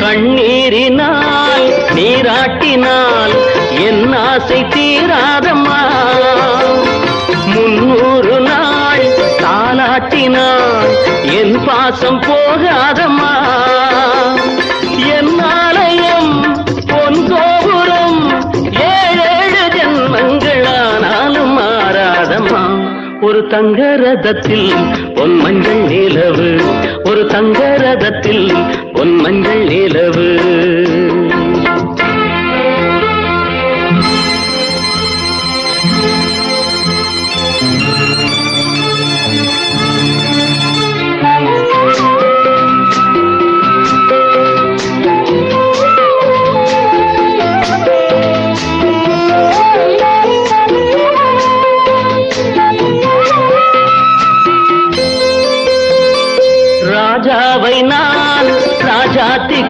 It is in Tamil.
கண்ணீரினால் நீராட்டினால் என் ஆசை தீராதம்மா. 300 நாள் தாலாட்டினால் என் பாசம் போகாதம்மா. என் ஆலயம் பொன் கோபுரம் 7 ஜென்மங்களானாலும் மாறாதம்மா. ஒரு தங்க ரதத்தில் பொன் மஞ்சள் நிலவு, ஒரு தங்க ரதத்தில் பொன் மஞ்சள் நிலவு.